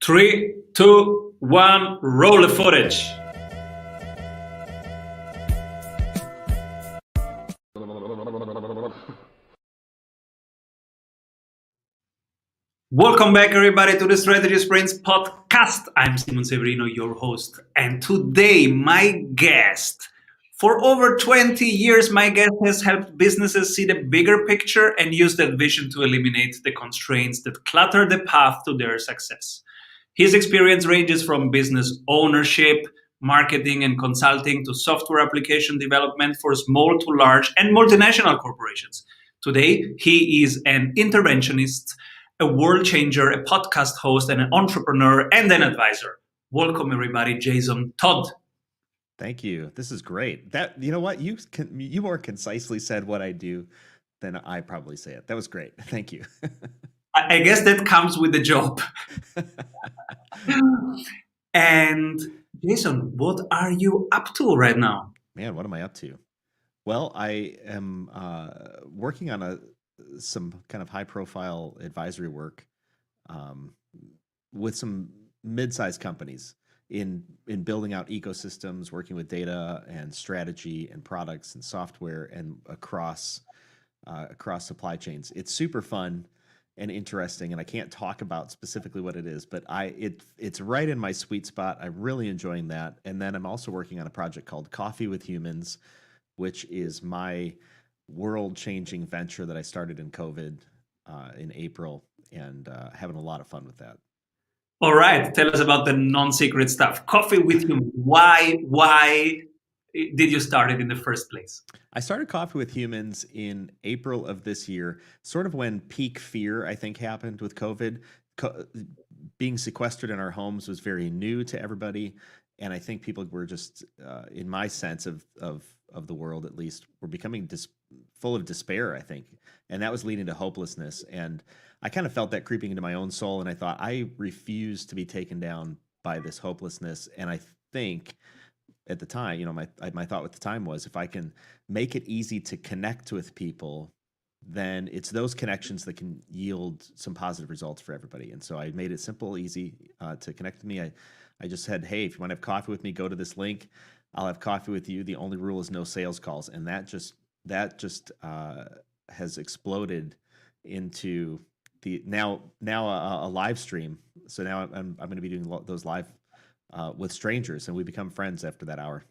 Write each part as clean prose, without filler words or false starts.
Three, two, one, roll the footage. Welcome back, everybody, to the Strategy Sprints podcast. I'm Severino, your host. And today, my guest, for over 20 years, my guest has helped businesses see the bigger picture and use that vision to eliminate the constraints that clutter the path to their success. His experience ranges from business ownership, marketing and consulting to software application development for small to large and multinational corporations. Today, he is an interventionist, a world changer, a podcast host, and an entrepreneur and an advisor. Welcome, everybody, Jason Todd. Thank you. This is great. You know what? You more concisely said what I do than I probably say it. That was great. Thank you. I guess that comes with the job. And Jason, what are you up to right now? Man, what am I up to? Well, I am working on some kind of high-profile advisory work with some mid-sized companies in building out ecosystems, working with data and strategy and products and software and across supply chains. It's super fun and interesting, and I can't talk about specifically what it is, but it's right in my sweet spot. I'm really enjoying that. And then I'm also working on a project called Coffee with Humans, which is my world-changing venture that I started in COVID in April, and having a lot of fun with that. All right, tell us about the non-secret stuff. Coffee with Humans. Why did you start it in the first place? I started Coffee with Humans in April of this year, sort of when peak fear, I think, happened with COVID. Being sequestered in our homes was very new to everybody, and I think people were just, in my sense of the world at least, were becoming full of despair, I think, and that was leading to hopelessness. And I kind of felt that creeping into my own soul, and I thought, I refuse to be taken down by this hopelessness. And I think at the time, my thought at the time was, if I can make it easy to connect with people, then it's those connections that can yield some positive results for everybody. And so I made it simple, easy to connect with me. I just said, hey, if you want to have coffee with me, go to this link. I'll have coffee with you. The only rule is no sales calls. And that just has exploded into now a live stream. So now I'm going to be doing those live with strangers, and we become friends after that hour.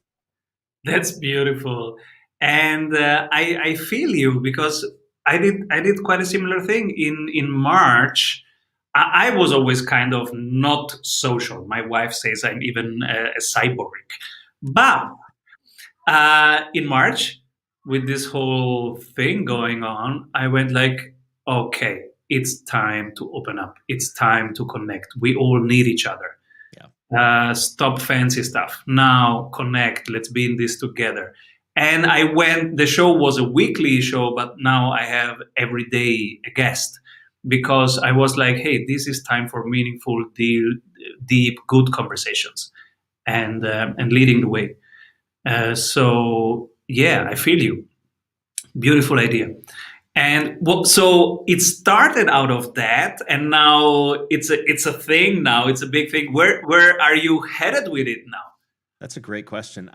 That's beautiful, and I feel you, because I did quite a similar thing in March. I was always kind of not social. My wife says I'm even a cyborg, but in March, with this whole thing going on, I went like, okay, it's time to open up. It's time to connect. We all need each other. Stop fancy stuff. Now connect. Let's be in this together. And the show was a weekly show, but now I have every day a guest, because I was like, hey, this is time for meaningful, deep, good conversations, and leading the way. So yeah, I feel you. Beautiful idea. And so it started out of that, and now it's a thing. Now it's a big thing. Where are you headed with it now? That's a great question.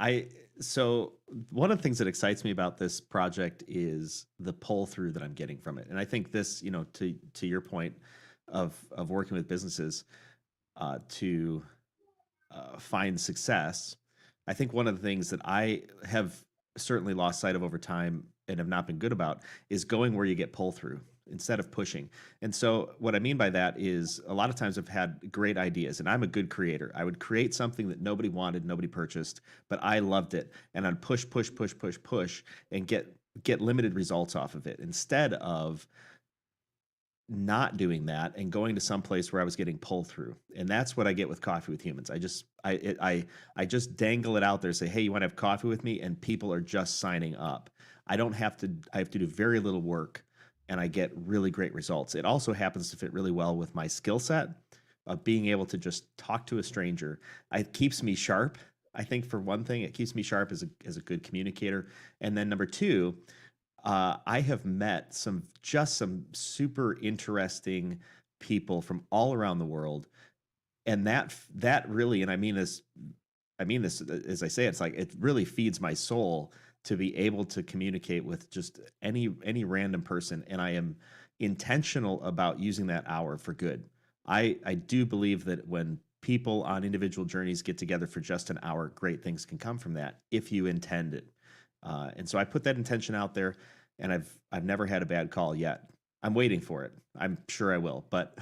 So one of the things that excites me about this project is the pull through that I'm getting from it, and I think this, to your point of working with businesses to find success. I think one of the things that I have certainly lost sight of over time and have not been good about is going where you get pull through instead of pushing. And so what I mean by that is, a lot of times I've had great ideas, and I'm a good creator. I would create something that nobody wanted, nobody purchased, but I loved it. And I'd push and get limited results off of it, instead of not doing that and going to some place where I was getting pull through. And that's what I get with Coffee with Humans. I just dangle it out there, say, hey, you want to have coffee with me? And people are just signing up. I have to do very little work, and I get really great results. It also happens to fit really well with my skill set of being able to just talk to a stranger. It keeps me sharp. I think, for one thing, it keeps me sharp as a good communicator. And then number two, I have met some super interesting people from all around the world, And that really, and I mean this as I say, it's like it really feeds my soul to be able to communicate with just any random person, and I am intentional about using that hour for good. I do believe that when people on individual journeys get together for just an hour, great things can come from that if you intend it. And so I put that intention out there, and I've never had a bad call yet. I'm waiting for it. I'm sure I will, but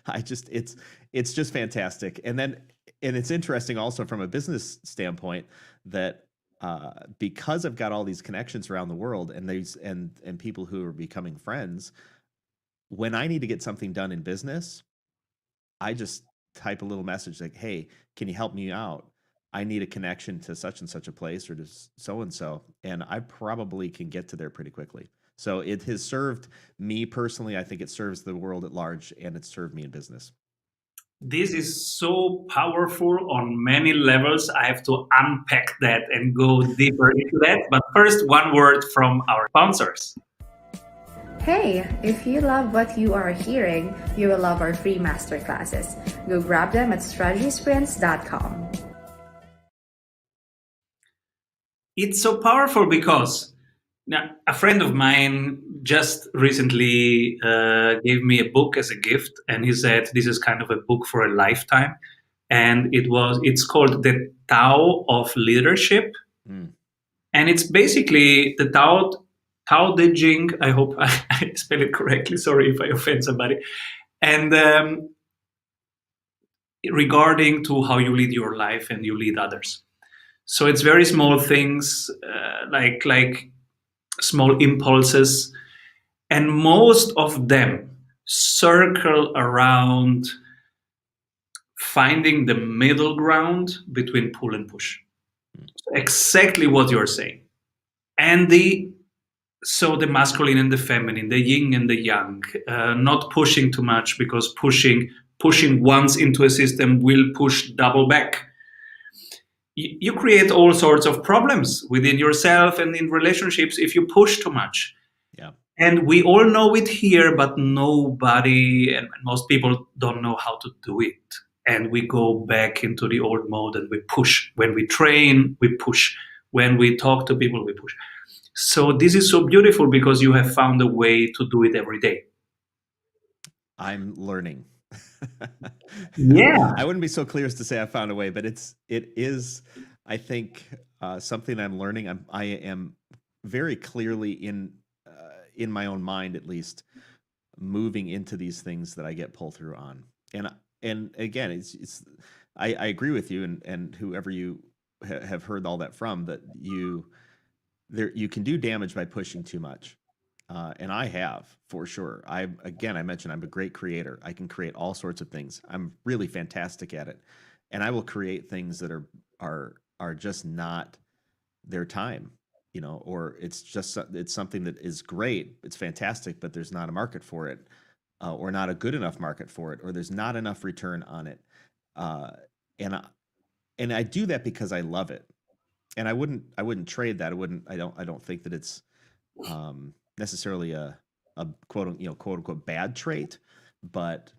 I just it's just fantastic. And it's interesting also from a business standpoint that because I've got all these connections around the world and these and people who are becoming friends, when I need to get something done in business, I just type a little message like, "Hey, can you help me out? I need a connection to such and such a place or to so and so," and I probably can get to there pretty quickly. So it has served me personally. I think it serves the world at large, and it's served me in business. This is so powerful on many levels. I have to unpack that and go deeper into that. But first, one word from our sponsors. Hey, if you love what you are hearing, you will love our free masterclasses. Go grab them at strategysprints.com. It's so powerful because now, a friend of mine just recently gave me a book as a gift, and he said this is kind of a book for a lifetime, and it's called the Tao of Leadership, Mm. and it's basically the Tao Te Ching. I hope I spell it correctly. Sorry if I offend somebody. And regarding to how you lead your life and you lead others. So it's very small things, like small impulses, and most of them circle around finding the middle ground between pull and push. So exactly what you're saying. And the masculine and the feminine, the yin and the yang, not pushing too much, because pushing once into a system will push double back. You create all sorts of problems within yourself and in relationships if you push too much. Yeah. And we all know it here, but nobody and most people don't know how to do it. And we go back into the old mode and we push. When we train, we push. When we talk to people, we push. So this is so beautiful because you have found a way to do it every day. I'm learning. Yeah. I wouldn't be so clear as to say I found a way, but it is, I think, something I'm learning. I am very clearly in my own mind, at least, moving into these things that I get pull through on. And again, I agree with you and whoever you have heard all that from, that you can do damage by pushing too much. And I have, for sure. I mentioned I'm a great creator. I can create all sorts of things. I'm really fantastic at it, and I will create things that are just not their time, or it's something that is great. It's fantastic, but there's not a market for it, or not a good enough market for it, or there's not enough return on it. Uh, and I, and I do that because I love it, and I wouldn't trade that. I don't think that it's necessarily a quote unquote bad trait, but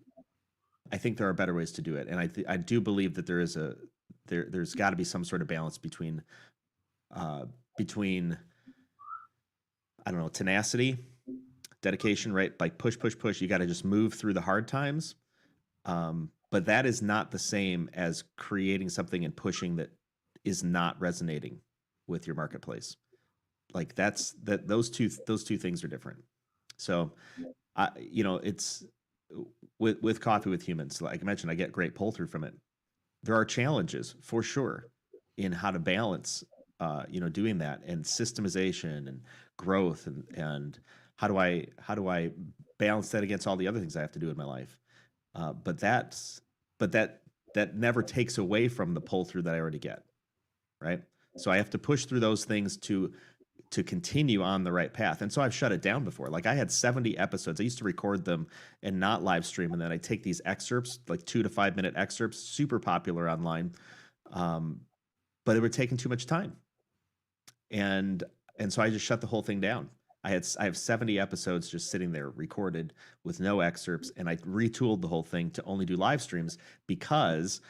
I think there are better ways to do it, and I do believe that there's got to be some sort of balance between I don't know, tenacity, dedication, right? Like push, push, push. You got to just move through the hard times, but that is not the same as creating something and pushing that is not resonating with your marketplace. Like those two things are different. So it's with coffee with humans, like I mentioned, I get great pull through from it. There are challenges for sure in how to balance doing that, and systemization and growth, and how do I balance that against all the other things I have to do in my life. But that never takes away from the pull through that I already get, right? So I have to push through those things to continue on the right path. And so I've shut it down before. Like I had 70 episodes. I used to record them and not live stream. And then I take these excerpts, like 2 to 5 minute excerpts, super popular online. But it would take too much time. And so I just shut the whole thing down. I have 70 episodes just sitting there recorded with no excerpts, and I retooled the whole thing to only do live streams because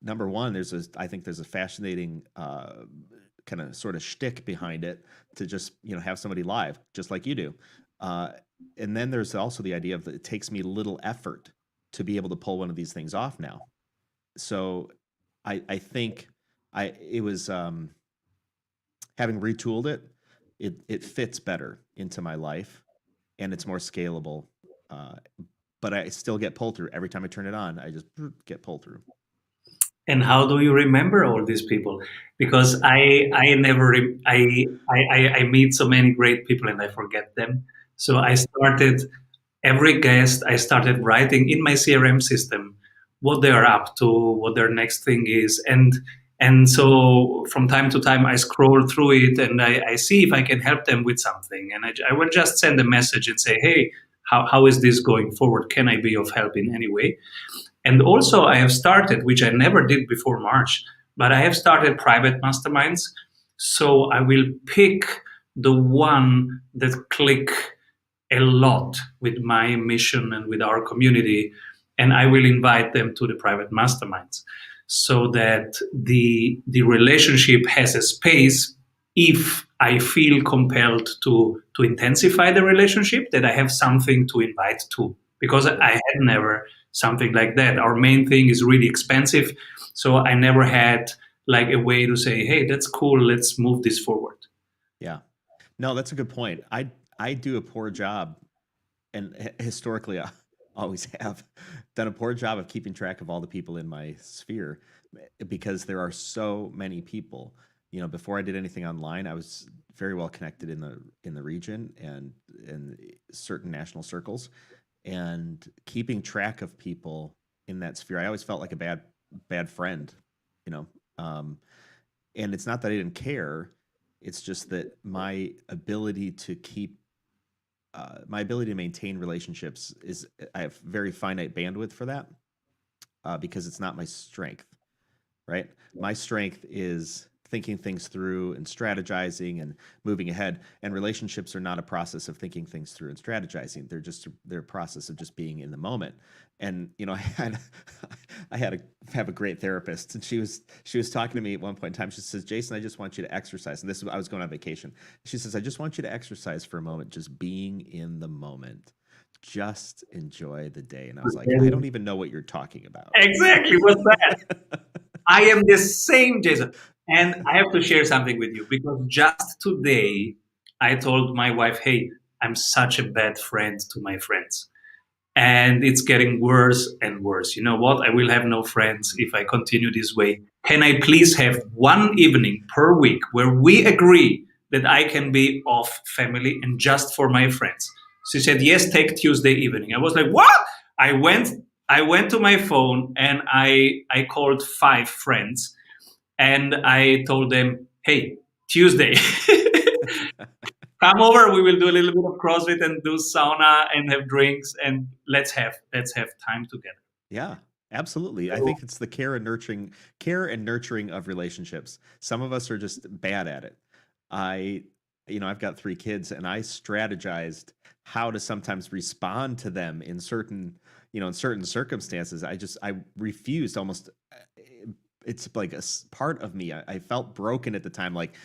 number one, I think there's a fascinating kind of sort of shtick behind it to just have somebody live just like you do, and then there's also the idea of that it takes me little effort to be able to pull one of these things off now. So I think it was having retooled it fits better into my life, and it's more scalable. But I still get pulled through every time I turn it on. I just get pulled through. And how do you remember all these people? Because I never I meet so many great people and I forget them. So I started every guest. I started writing in my CRM system what they are up to, what their next thing is, and so from time to time I scroll through it and I see if I can help them with something, and I will just send a message and say, hey, how is this going forward? Can I be of help in any way? And also I have started, which I never did before March, but I have started private masterminds. So I will pick the one that click a lot with my mission and with our community, and I will invite them to the private masterminds so that the relationship has a space. If I feel compelled to intensify the relationship, that I have something to invite to, because I had never something like that. Our main thing is really expensive, so I never had like a way to say, hey, that's cool, let's move this forward. Yeah, no, that's a good point. I do a poor job, and historically I always have done a poor job of keeping track of all the people in my sphere, because there are so many people. Before I did anything online, I was very well connected in the region and in certain national circles, and keeping track of people in that sphere, I always felt like a bad friend, and it's not that I didn't care. It's just that my ability to maintain relationships I have very finite bandwidth for that, because it's not my strength, right? My strength is thinking things through and strategizing and moving ahead. And relationships are not a process of thinking things through and strategizing. They're a process of just being in the moment. And I have a great therapist, and she was talking to me at one point in time. She says, Jason, I just want you to exercise. And I was going on vacation. She says, I just want you to exercise for a moment, just being in the moment. Just enjoy the day. And I was like, I don't even know what you're talking about. Exactly. What's that? I am the same, Jason. And I have to share something with you, because just today I told my wife, hey, I'm such a bad friend to my friends. And it's getting worse and worse. You know what? I will have no friends if I continue this way. Can I please have one evening per week where we agree that I can be off family and just for my friends? She said, yes, take Tuesday evening. I was like, what? I went to my phone and I called 5 friends. And I told them, hey, Tuesday, come over. We will do a little bit of CrossFit and do sauna and have drinks, and let's have time together. Yeah, absolutely. I think it's the care and nurturing of relationships. Some of us are just bad at it. I've got 3 kids, and I strategized how to sometimes respond to them in certain circumstances. I refused almost. It's like a part of me. I felt broken at the time. Like,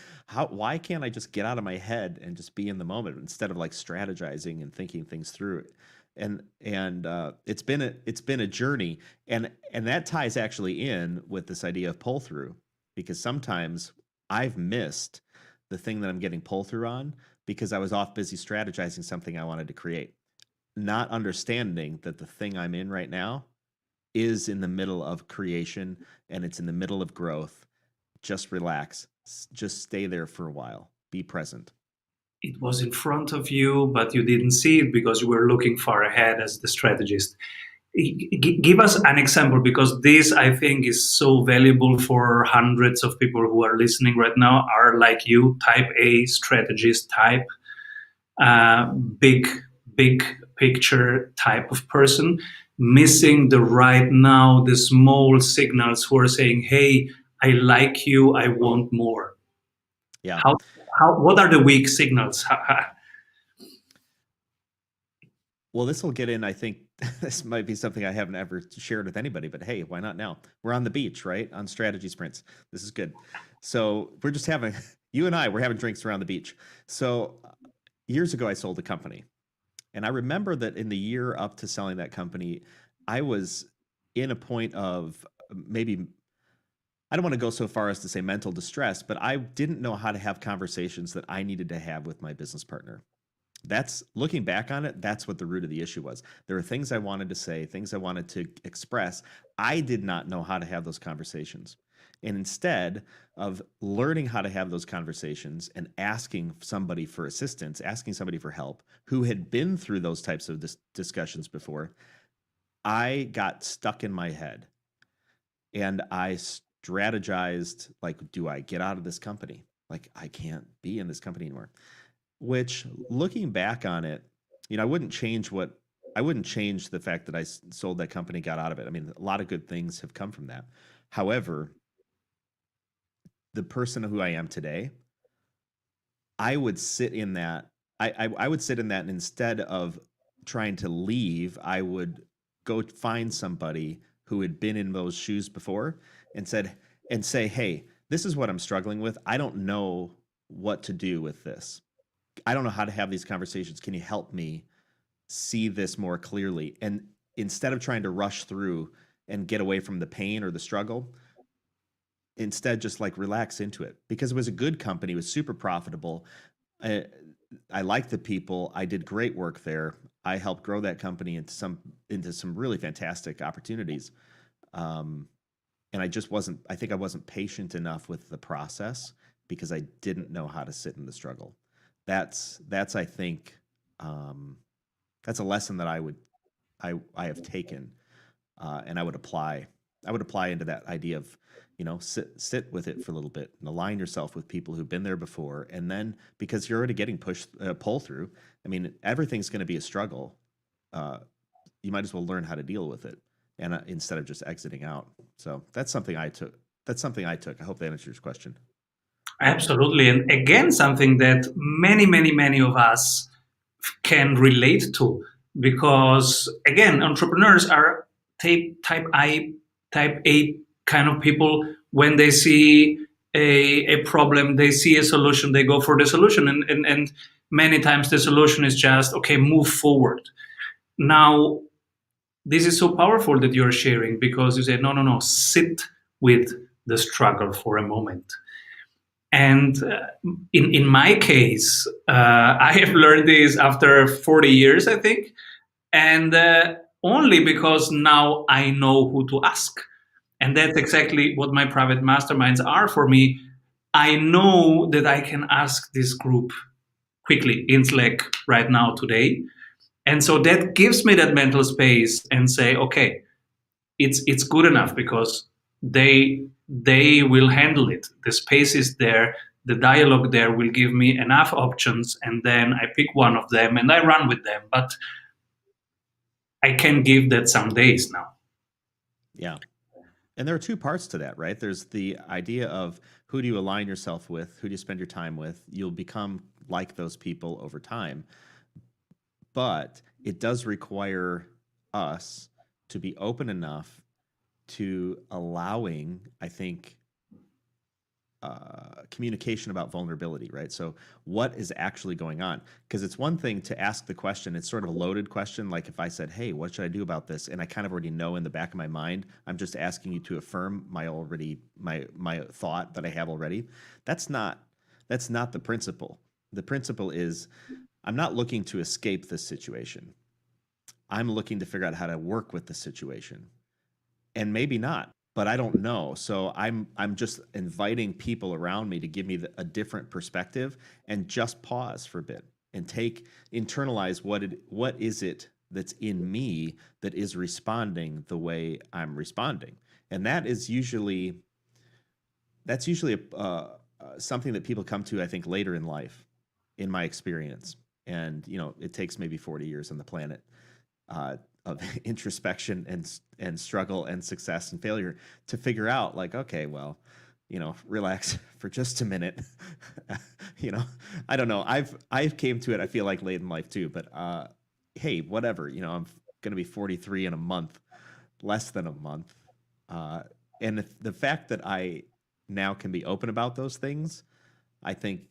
why can't I just get out of my head and just be in the moment instead of like strategizing and thinking things through? And it's been a journey, and that ties actually in with this idea of pull through, because sometimes I've missed the thing that I'm getting pull through on because I was off busy strategizing something I wanted to create, not understanding that the thing I'm in right now is in the middle of creation and it's in the middle of growth. Just relax. Just stay there for a while. Be present. It was in front of you, but you didn't see it because you were looking far ahead as the strategist. Give us an example, because this, I think, is so valuable for hundreds of people who are listening right now, are like you, type A strategist type, big picture type of person, missing the right now, the small signals who are saying, hey, I like you, I want more. Yeah. What are the weak signals? Well, this will get in. I think this might be something I haven't ever shared with anybody, but hey, why not now? We're on the beach, right? On strategy sprints. This is good. So we're just having, you and I, we're having drinks around the beach. So years ago, I sold a company. And I remember that in the year up to selling that company, I was in a point of maybe, I don't want to go so far as to say mental distress, but I didn't know how to have conversations that I needed to have with my business partner. That's looking back on it, that's what the root of the issue was. There were things I wanted to say, things I wanted to express. I did not know how to have those conversations. And instead of learning how to have those conversations and asking somebody for assistance, asking somebody for help who had been through those types of discussions before, I got stuck in my head and I strategized, like, do I get out of this company? Like, I can't be in this company anymore. Which, looking back on it, I wouldn't change the fact that I sold that company, got out of it. I mean, a lot of good things have come from that. However, the person who I am today, I would sit in that. I would sit in that, and instead of trying to leave, I would go find somebody who had been in those shoes before and say, hey, this is what I'm struggling with. I don't know what to do with this. I don't know how to have these conversations. Can you help me see this more clearly? And instead of trying to rush through and get away from the pain or the struggle, instead just like relax into it, because it was a good company. It was super profitable. I liked the people. I did great work there. I helped grow that company into some really fantastic opportunities. And I think I wasn't patient enough with the process because I didn't know how to sit in the struggle. That's I think that's a lesson that I have taken, and I would apply into that idea of, sit with it for a little bit and align yourself with people who've been there before. And then, because you're already getting pull through, I mean, everything's going to be a struggle. You might as well learn how to deal with it, and instead of just exiting out. So that's something I took. I hope that answers your question. Absolutely. And again, something that many, many, many of us can relate to, because again, entrepreneurs are type A kind of people. When they see a problem, they see a solution, they go for the solution. And many times the solution is just, okay, move forward. Now, this is so powerful that you're sharing, because you say, no, sit with the struggle for a moment. And in my case, I have learned this after 40 years, I think, and only because now I know who to ask. And that's exactly what my private masterminds are for me. I know that I can ask this group quickly in Slack right now, today. And so that gives me that mental space and say, okay, it's good enough, because they will handle it. The space is there, the dialogue there will give me enough options, and then I pick one of them and I run with them. But I can give that some days now. Yeah. And there are two parts to that, right? There's the idea of who do you align yourself with? Who do you spend your time with? You'll become like those people over time. But it does require us to be open enough to allowing, I think, communication about vulnerability, right? So what is actually going on? Because it's one thing to ask the question. It's sort of a loaded question. Like if I said, hey, what should I do about this? And I kind of already know in the back of my mind, I'm just asking you to affirm my thought that I have already. That's not the principle. The principle is, I'm not looking to escape this situation. I'm looking to figure out how to work with the situation. And maybe not, but I don't know. So I'm just inviting people around me to give me a different perspective, and just pause for a bit and internalize what is it that's in me that is responding the way I'm responding. And that's usually something that people come to, I think, later in life, in my experience. And it takes maybe 40 years on the planet of introspection and struggle and success and failure to figure out, like, okay, well, relax for just a minute. I don't know. I've came to it, I feel like, late in life too, but hey, whatever, I'm going to be 43 in a month, less than a month. Uh, and the fact that I now can be open about those things, I think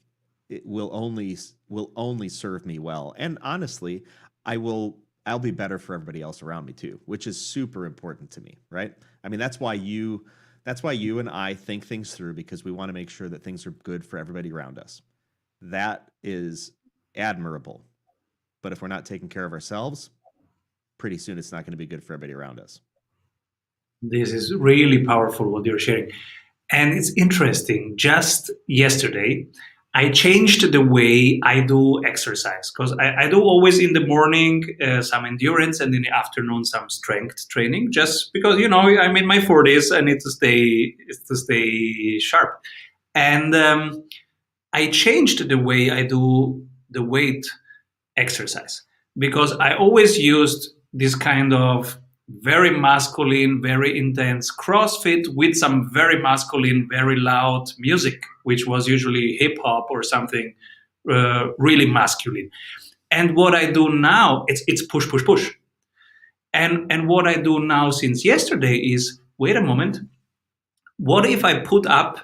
it will only serve me well. And honestly, I'll be better for everybody else around me too, which is super important to me, right? I mean, that's why you and I think things through, because we want to make sure that things are good for everybody around us. That is admirable. But if we're not taking care of ourselves, pretty soon it's not going to be good for everybody around us. This is really powerful what you're sharing. And it's interesting. Just yesterday, I changed the way I do exercise because I do always in the morning some endurance and in the afternoon some strength training. Just because I'm in my 40s, I need to stay sharp. And I changed the way I do the weight exercise because I always used this kind of very masculine, very intense CrossFit with some very masculine, very loud music, which was usually hip hop or something really masculine. And what I do now, it's push, push, push. And what I do now since yesterday is wait a moment, what if I put up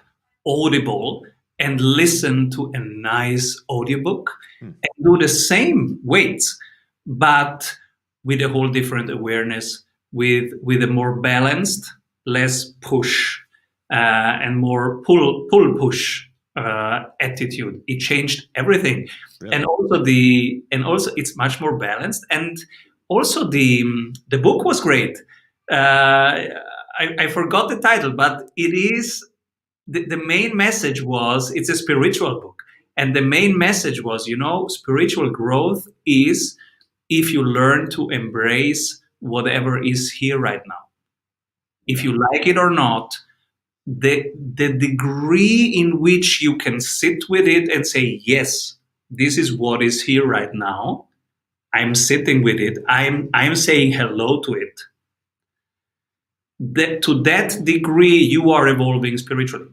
Audible and listen to a nice audiobook Hmm. and do the same weights, but with a whole different awareness, with a more balanced, less push, and more pull push attitude. It changed everything, Really? and also it's much more balanced, and also the book was great. I forgot the title, but it is the main message was it's a spiritual book. And the main message was, spiritual growth is if you learn to embrace whatever is here right now. If Yeah. you like it or not, the degree in which you can sit with it and say, yes, this is what is here right now. I'm sitting with it. I'm saying hello to it. That to that degree you are evolving spiritually.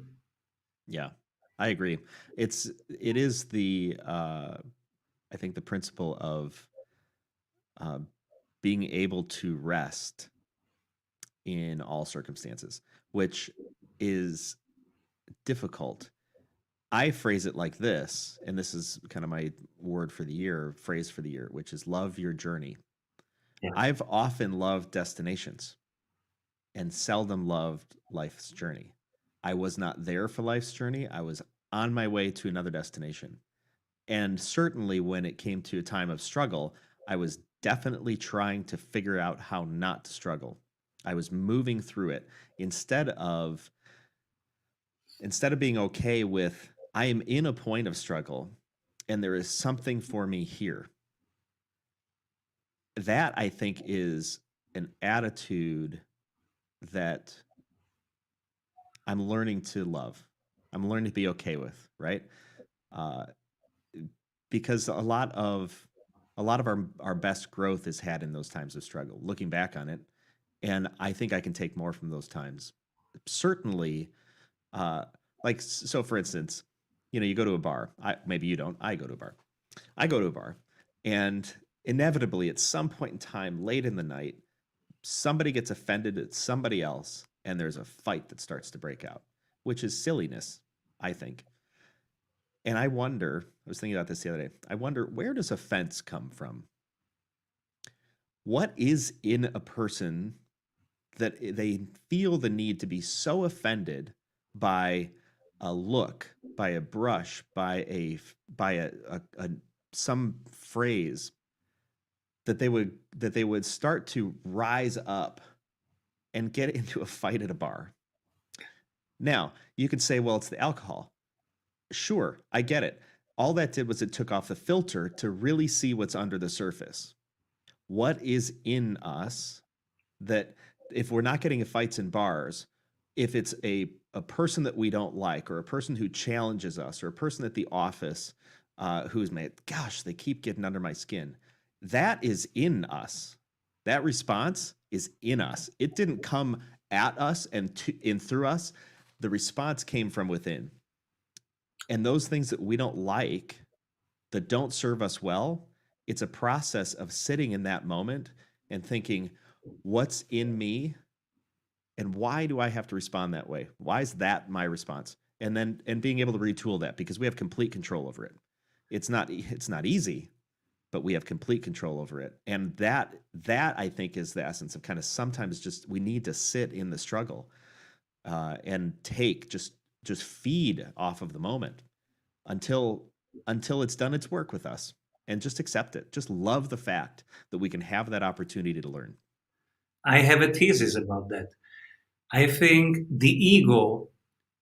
Yeah, I agree. It is I think the principle of uh, being able to rest in all circumstances, which is difficult. I phrase it like this, and this is kind of my word for the year, phrase for the year, which is love your journey. Yeah. I've often loved destinations and seldom loved life's journey. I was not there for life's journey. I was on my way to another destination. And certainly when it came to a time of struggle, I was definitely trying to figure out how not to struggle. I was moving through it instead of being okay with I am in a point of struggle and there is something for me here. That I think is an attitude that I'm learning to love. I'm learning to be okay with, right? Uh, because a lot of our best growth is had in those times of struggle. Looking back on it, and I think I can take more from those times. Certainly, uh, like so. For instance, you go to a bar. Maybe you don't. I go to a bar. I go to a bar, and inevitably, at some point in time, late in the night, somebody gets offended at somebody else, and there's a fight that starts to break out, which is silliness, I think. And I wonder, I was thinking about this the other day. I wonder, where does offense come from? What is in a person that they feel the need to be so offended by a look, by a brush, by a some phrase that they would start to rise up and get into a fight at a bar? Now, you could say, well, it's the alcohol. Sure, I get it. All that did was it took off the filter to really see what's under the surface. What is in us that if we're not getting in fights in bars, if it's a person that we don't like, or a person who challenges us, or a person at the office who's made, gosh, they keep getting under my skin, that is in us. That response is in us. It didn't come at us and in through us. The response came from within. And those things that we don't like, that don't serve us well, it's a process of sitting in that moment and thinking, what's in me and why do I have to respond that way? Why is that my response? And being able to retool that, because we have complete control over it. It's not easy, but we have complete control over it. And that I think is the essence of kind of sometimes just we need to sit in the struggle and take just feed off of the moment until it's done its work with us, and just accept it. Just love the fact that we can have that opportunity to learn. I have a thesis about that. I think the ego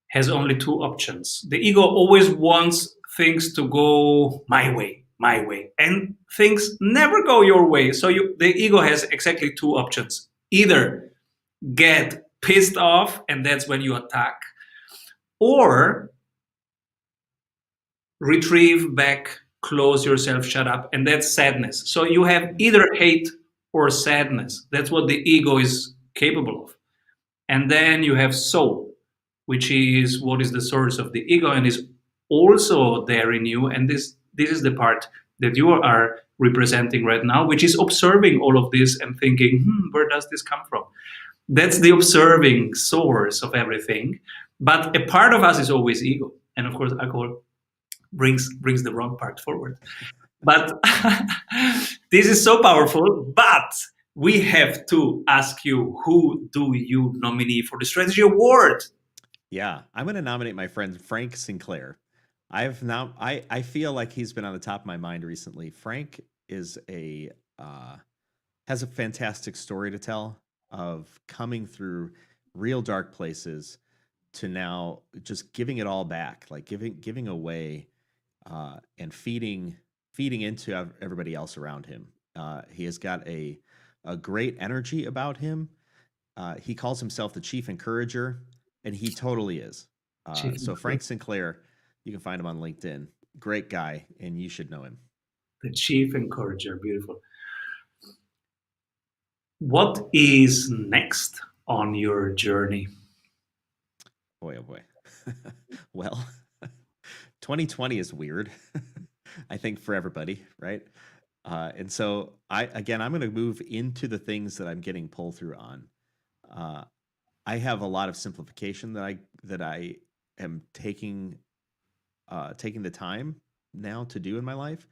has only two options. The ego always wants things to go my way, and things never go your way. So the ego has exactly two options. Either get pissed off, and that's when you attack, or retrieve back, close yourself, shut up, and that's sadness. So you have either hate or sadness. That's what the ego is capable of. And then you have soul, which is what is the source of the ego and is also there in you. And this is the part that you are representing right now, which is observing all of this and thinking, where does this come from? That's the observing source of everything. But a part of us is always ego. And of course, alcohol brings the wrong part forward. But this is so powerful. But we have to ask you, who do you nominate for the Strategy Award? Yeah, I'm going to nominate my friend Frank Sinclair. I feel like he's been on the top of my mind recently. Frank is has a fantastic story to tell of coming through real dark places to now just giving it all back, like giving away and feeding into everybody else around him. He has got a great energy about him. He calls himself the Chief Encourager, and he totally is. So Frank Sinclair, you can find him on LinkedIn. Great guy, and you should know him. The Chief Encourager, beautiful. What is next on your journey? Boy, oh boy. Well, 2020 is weird, I think, for everybody, right? And so I'm going to move into the things that I'm getting pulled through on. I have a lot of simplification that I am taking the time now to do in my life.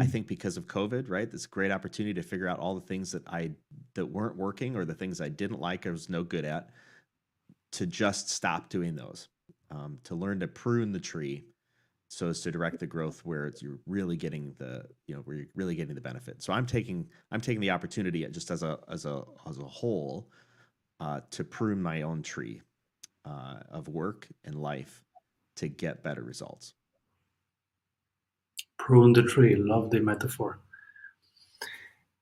I think because of COVID, right? This great opportunity to figure out all the things that weren't working, or the things I didn't like, I was no good at, to just stop doing those, to learn to prune the tree so as to direct the growth where you're really getting where you're really getting the benefit. So I'm taking the opportunity just as a whole to prune my own tree of work and life to get better results. Prune the tree. Love the metaphor.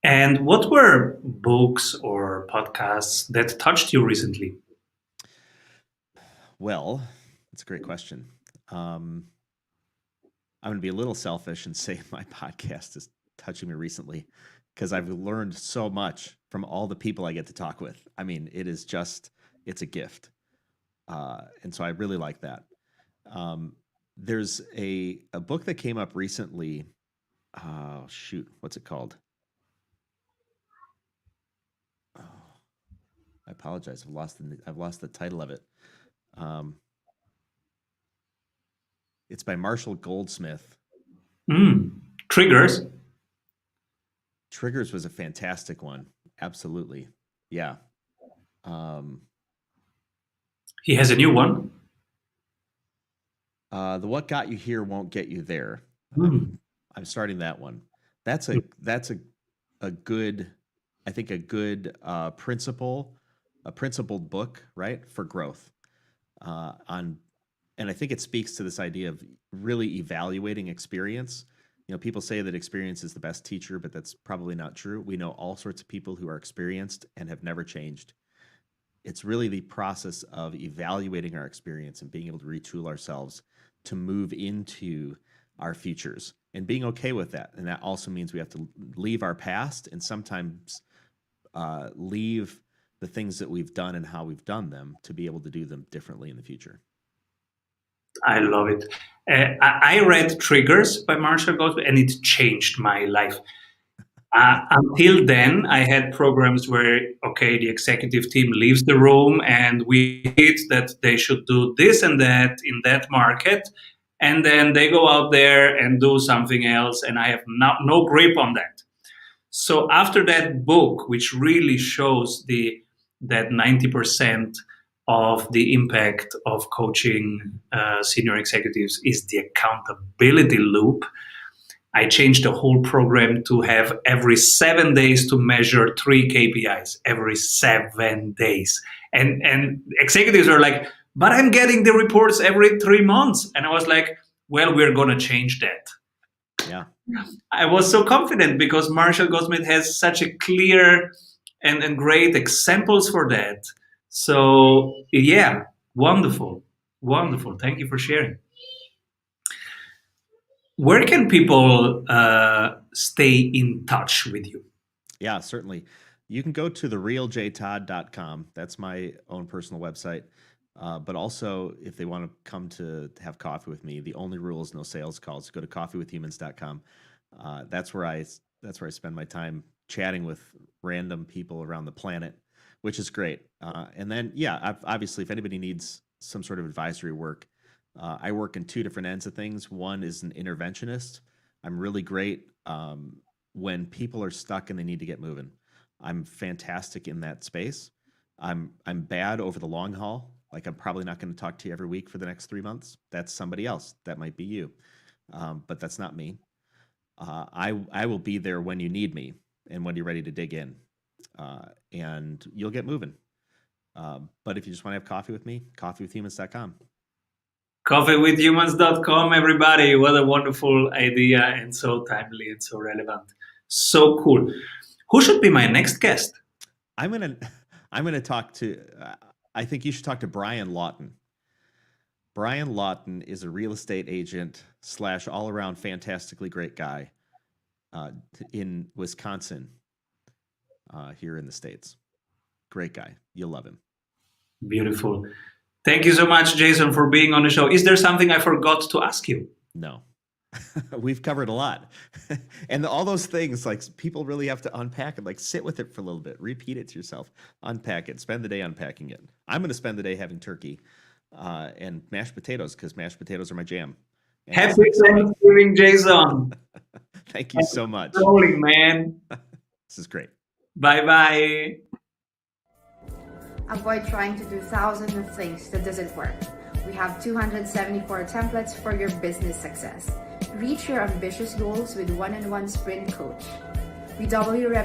And what were books or podcasts that touched you recently? Well, that's a great question. I'm going to be a little selfish and say my podcast is touching me recently, because I've learned so much from all the people I get to talk with. I mean, it's a gift. And so I really like that. There's a book that came up recently. Oh, shoot. What's it called? Oh, I apologize. I've lost the title of it. It's by Marshall Goldsmith. Triggers. Triggers was a fantastic one. Absolutely. Yeah. He has a new one. The What Got You Here Won't Get You There. I'm starting that one. That's a good, I think, a good principled book, right, for growth. And I think it speaks to this idea of really evaluating experience. People say that experience is the best teacher, but that's probably not true. We know all sorts of people who are experienced and have never changed. It's really the process of evaluating our experience and being able to retool ourselves to move into our futures and being okay with that. And that also means we have to leave our past and sometimes leave the things that we've done and how we've done them to be able to do them differently in the future. I love it. I read Triggers by Marshall Goldsmith, and it changed my life. Until then, I had programs where, okay, the executive team leaves the room and we hit that they should do this and that in that market. And then they go out there and do something else. And I have no grip on that. So after that book, which really shows that 90% of the impact of coaching senior executives is the accountability loop, I changed the whole program to have every 7 days to measure 3 KPIs every 7 days. And executives are like, but I'm getting the reports every 3 months. And I was like, well, we're going to change that. Yeah. I was so confident because Marshall Goldsmith has such a clear and great examples for that. So yeah, wonderful. Thank you for sharing. Where can people stay in touch with you? Yeah, certainly. You can go to therealjtodd.com. That's my own personal website. But also, if they want to come to have coffee with me, the only rule is no sales calls. Go to coffeewithhumans.com. That's where I spend my time chatting with random people around the planet, which is great. And then, yeah, obviously, if anybody needs some sort of advisory work, I work in 2 different ends of things. One is an interventionist. I'm really great when people are stuck and they need to get moving. I'm fantastic in that space. I'm bad over the long haul. Like, I'm probably not going to talk to you every week for the next 3 months. That's somebody else. That might be you, but that's not me. I will be there when you need me and when you're ready to dig in, and you'll get moving. But if you just want to have coffee with me, coffeewithhumans.com. Coffeewithhumans.com, everybody. What a wonderful idea and so timely and so relevant. So cool. Who should be my next guest? I'm gonna talk to. I think you should talk to Brian Lawton. Brian Lawton is a real estate agent / all around fantastically great guy in Wisconsin, here in the States. Great guy. You'll love him. Beautiful. Thank you so much, Jason, for being on the show. Is there something I forgot to ask you? No. We've covered a lot. And all those things, like, people really have to unpack it, like, sit with it for a little bit, repeat it to yourself, unpack it, spend the day unpacking it. I'm going to spend the day having turkey and mashed potatoes, because mashed potatoes are my jam. And Happy Thanksgiving, Jason. Thank you so much. Rolling, man. This is great. Bye-bye. Avoid trying to do thousands of things that doesn't work. We have 274 templates for your business success. Reach your ambitious goals with one-on-one sprint coach. We double your revenue